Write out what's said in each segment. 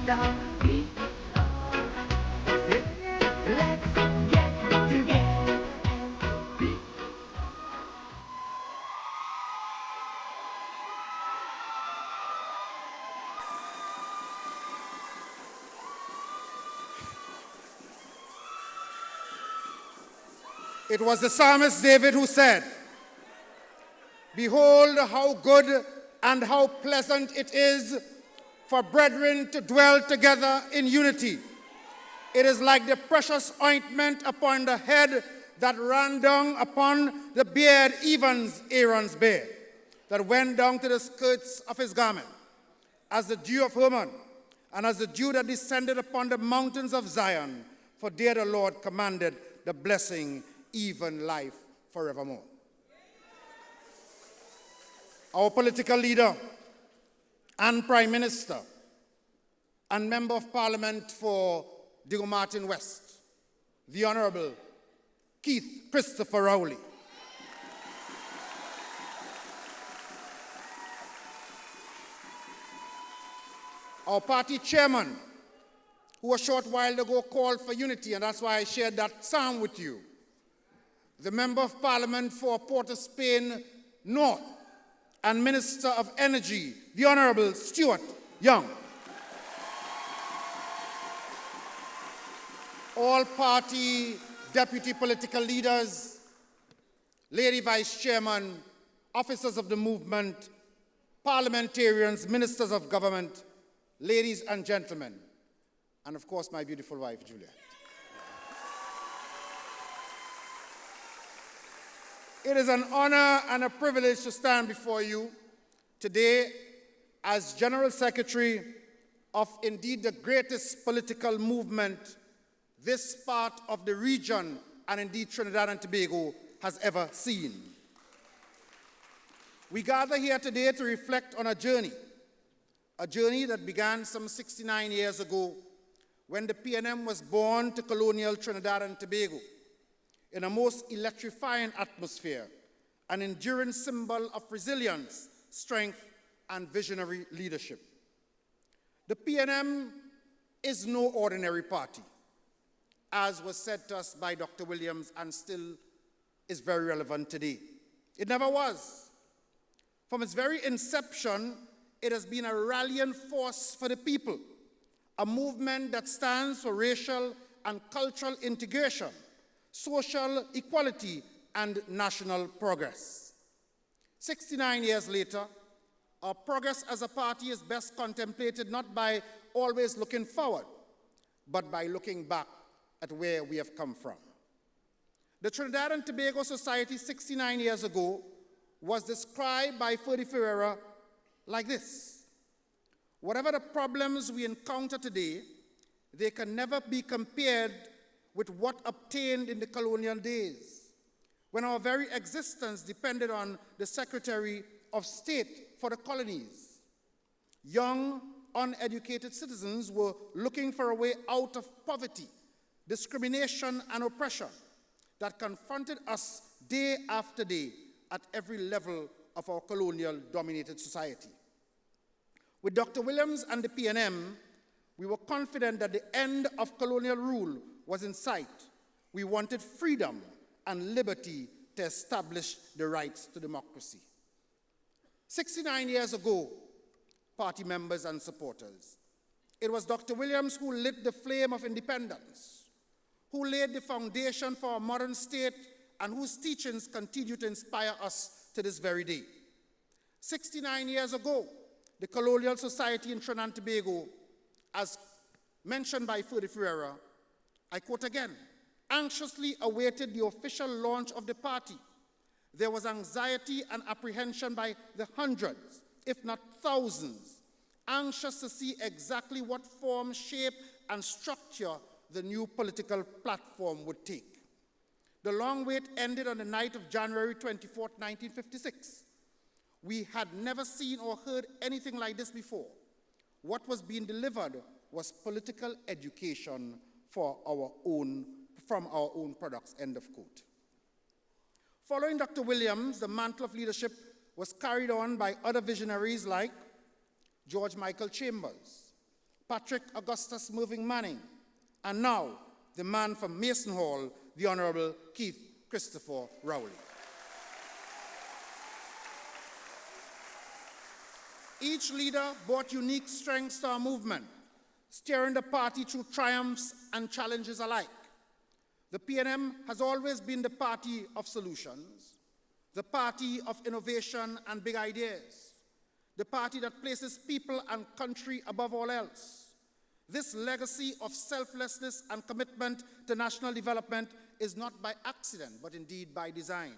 the beat. Let's get together and beat. It was the psalmist David who said, "Behold how good and how pleasant it is for brethren to dwell together in unity. It is like the precious ointment upon the head that ran down upon the beard, even Aaron's beard, that went down to the skirts of his garment, as the dew of Hermon, and as the dew that descended upon the mountains of Zion. For there the Lord commanded the blessing, even life forevermore." Our political leader and Prime Minister and Member of Parliament for Digo Martin West, the Honorable Keith Christopher Rowley. Our party chairman, who a short while ago called for unity, and that's why I shared that psalm with you, the Member of Parliament for Port of Spain North and Minister of Energy, the Honorable Stuart Young. All party deputy political leaders, Lady Vice Chairman, officers of the movement, parliamentarians, ministers of government, ladies and gentlemen, and of course my beautiful wife, Juliet. It is an honor and a privilege to stand before you today as General Secretary of indeed the greatest political movement this part of the region and indeed Trinidad and Tobago has ever seen. We gather here today to reflect on a journey that began some 69 years ago when the PNM was born to colonial Trinidad and Tobago in a most electrifying atmosphere, an enduring symbol of resilience, strength, and visionary leadership. The PNM is no ordinary party, as was said to us by Dr. Williams and still is very relevant today. It never was. From its very inception, it has been a rallying force for the people, a movement that stands for racial and cultural integration, social equality, and national progress. 69 years later, our progress as a party is best contemplated not by always looking forward, but by looking back at where we have come from. The Trinidad and Tobago Society 69 years ago was described by Ferdy Ferreira like this: whatever the problems we encounter today, they can never be compared with what obtained in the colonial days, when our very existence depended on the Secretary of State for the colonies. Young, uneducated citizens were looking for a way out of poverty, discrimination, and oppression that confronted us day after day at every level of our colonial-dominated society. With Dr. Williams and the PNM, we were confident that the end of colonial rule was in sight. We wanted freedom and liberty to establish the rights to democracy. 69 years ago, party members and supporters, it was Dr. Williams who lit the flame of independence, who laid the foundation for our modern state, and whose teachings continue to inspire us to this very day. 69 years ago, the colonial society in Trinidad and Tobago, as mentioned by Ferdy Ferreira, I quote again, anxiously awaited the official launch of the party. There was anxiety and apprehension by the hundreds, if not thousands, anxious to see exactly what form, shape, and structure the new political platform would take. The long wait ended on the night of January 24, 1956. We had never seen or heard anything like this before. What was being delivered was political education from our own products, end of quote. Following Dr. Williams, the mantle of leadership was carried on by other visionaries like George Michael Chambers, Patrick Augustus Moving Manning, and now the man from Mason Hall, the Honorable Keith Christopher Rowley. Each leader brought unique strengths to our movement, steering the party through triumphs and challenges alike. The PNM has always been the party of solutions, the party of innovation and big ideas, the party that places people and country above all else. This legacy of selflessness and commitment to national development is not by accident, but indeed by design.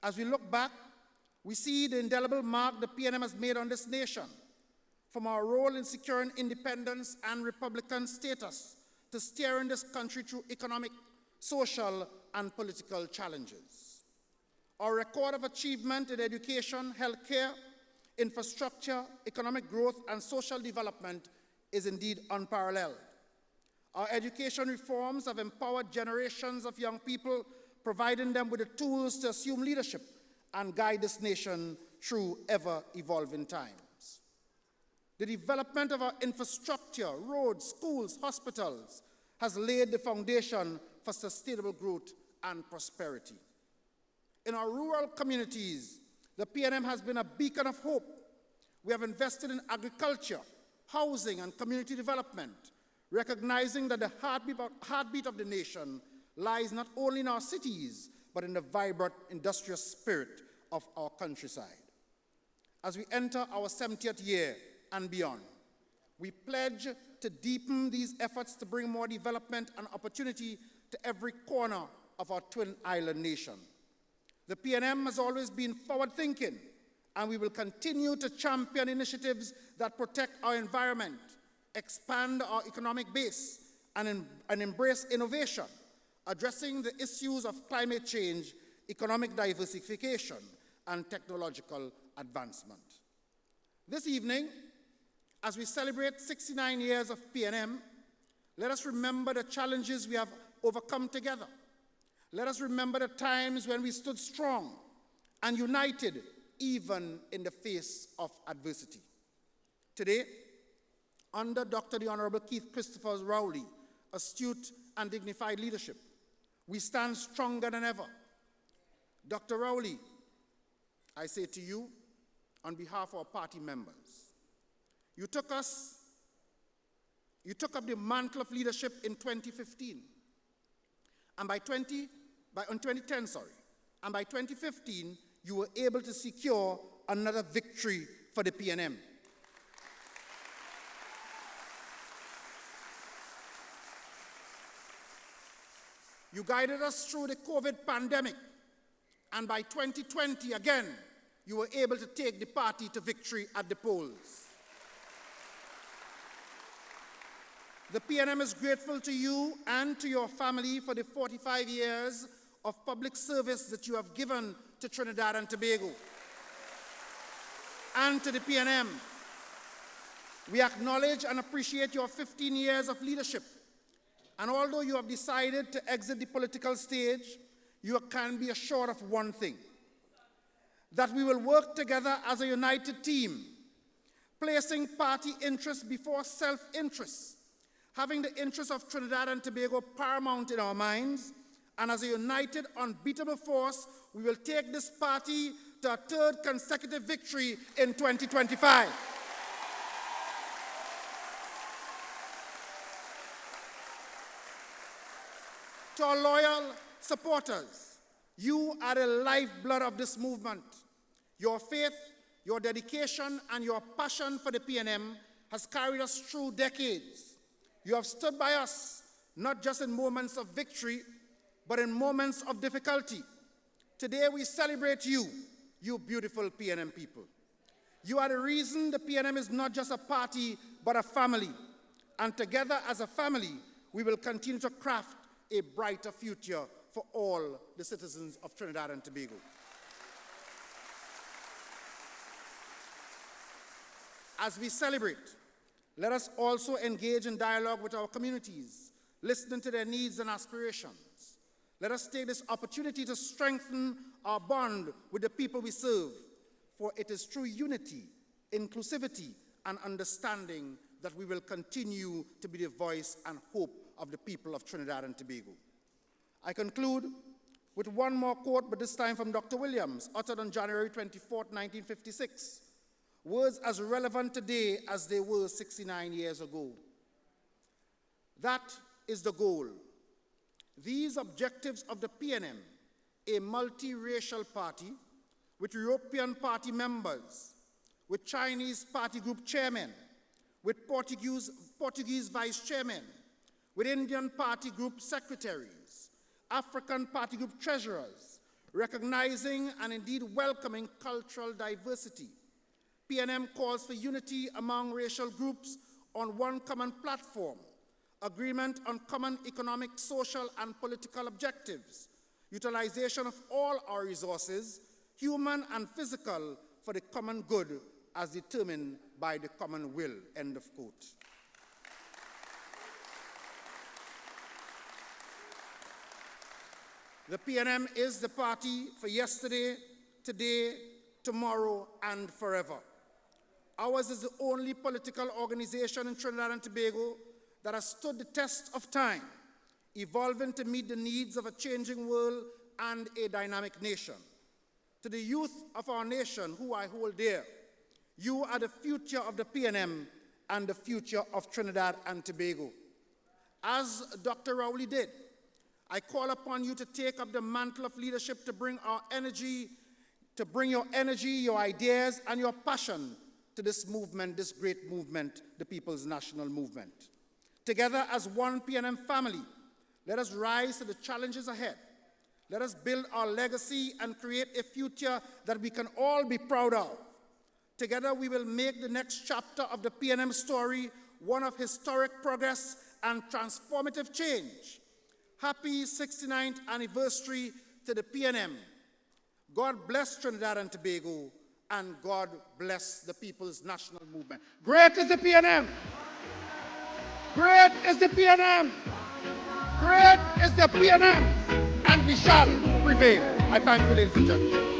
As we look back, we see the indelible mark the PNM has made on this nation, from our role in securing independence and Republican status to steering this country through economic, social, and political challenges. Our record of achievement in education, healthcare, infrastructure, economic growth, and social development is indeed unparalleled. Our education reforms have empowered generations of young people, providing them with the tools to assume leadership and guide this nation through ever-evolving times. The development of our infrastructure, roads, schools, hospitals, has laid the foundation for sustainable growth and prosperity. In our rural communities, the PNM has been a beacon of hope. We have invested in agriculture, housing, and community development, recognizing that the heartbeat of the nation lies not only in our cities, but in the vibrant industrial spirit of our countryside. As we enter our 70th year and beyond, we pledge to deepen these efforts to bring more development and opportunity to every corner of our twin island nation. The PNM has always been forward-thinking, and we will continue to champion initiatives that protect our environment, expand our economic base, and embrace innovation, addressing the issues of climate change, economic diversification, and technological advancement. This evening, as we celebrate 69 years of PNM, let us remember the challenges we have overcome together. Let us remember the times when we stood strong and united, even in the face of adversity. Today, under Dr. the Honorable Keith Christopher Rowley, astute and dignified leadership, we stand stronger than ever. Dr. Rowley, I say to you, on behalf of our party members, you took up the mantle of leadership in 2015, and by 2010, and by 2015, you were able to secure another victory for the PNM. You guided us through the COVID pandemic, and by 2020, again, you were able to take the party to victory at the polls. The PNM is grateful to you and to your family for the 45 years of public service that you have given to Trinidad and Tobago and to the PNM. We acknowledge and appreciate your 15 years of leadership. And although you have decided to exit the political stage, you can be assured of one thing: that we will work together as a united team, placing party interests before self-interest, having the interests of Trinidad and Tobago paramount in our minds, and as a united, unbeatable force, we will take this party to a third consecutive victory in 2025. To our loyal supporters, you are the lifeblood of this movement. Your faith, your dedication, and your passion for the PNM has carried us through decades. You have stood by us, not just in moments of victory, but in moments of difficulty. Today we celebrate you, you beautiful PNM people. You are the reason the PNM is not just a party, but a family. And together as a family, we will continue to craft a brighter future for all the citizens of Trinidad and Tobago. As we celebrate, let us also engage in dialogue with our communities, listening to their needs and aspirations. Let us take this opportunity to strengthen our bond with the people we serve, for it is through unity, inclusivity, and understanding that we will continue to be the voice and hope of the people of Trinidad and Tobago. I conclude with one more quote, but this time from Dr. Williams, uttered on January 24, 1956. Words as relevant today as they were 69 years ago. That is the goal. These objectives of the PNM, a multiracial party with European party members, with Chinese party group chairmen, with Portuguese vice chairmen, with Indian party group secretaries, African party group treasurers, recognizing and indeed welcoming cultural diversity. PNM calls for unity among racial groups on one common platform, agreement on common economic, social, and political objectives, utilization of all our resources, human and physical, for the common good as determined by the common will, end of quote. The PNM is the party for yesterday, today, tomorrow, and forever. Ours is the only political organization in Trinidad and Tobago that has stood the test of time, evolving to meet the needs of a changing world and a dynamic nation. To the youth of our nation, who I hold dear, you are the future of the PNM and the future of Trinidad and Tobago. As Dr. Rowley did, I call upon you to take up the mantle of leadership to bring our energy, your energy, your ideas, and your passion to this movement, this great movement, the People's National Movement. Together as one PNM family, let us rise to the challenges ahead. Let us build our legacy and create a future that we can all be proud of. Together we will make the next chapter of the PNM story one of historic progress and transformative change. Happy 69th anniversary to the PNM. God bless Trinidad and Tobago, and God bless the People's National Movement. Great is the PNM! Great is the PNM! Great is the PNM! And we shall prevail. I thank you, ladies and gentlemen.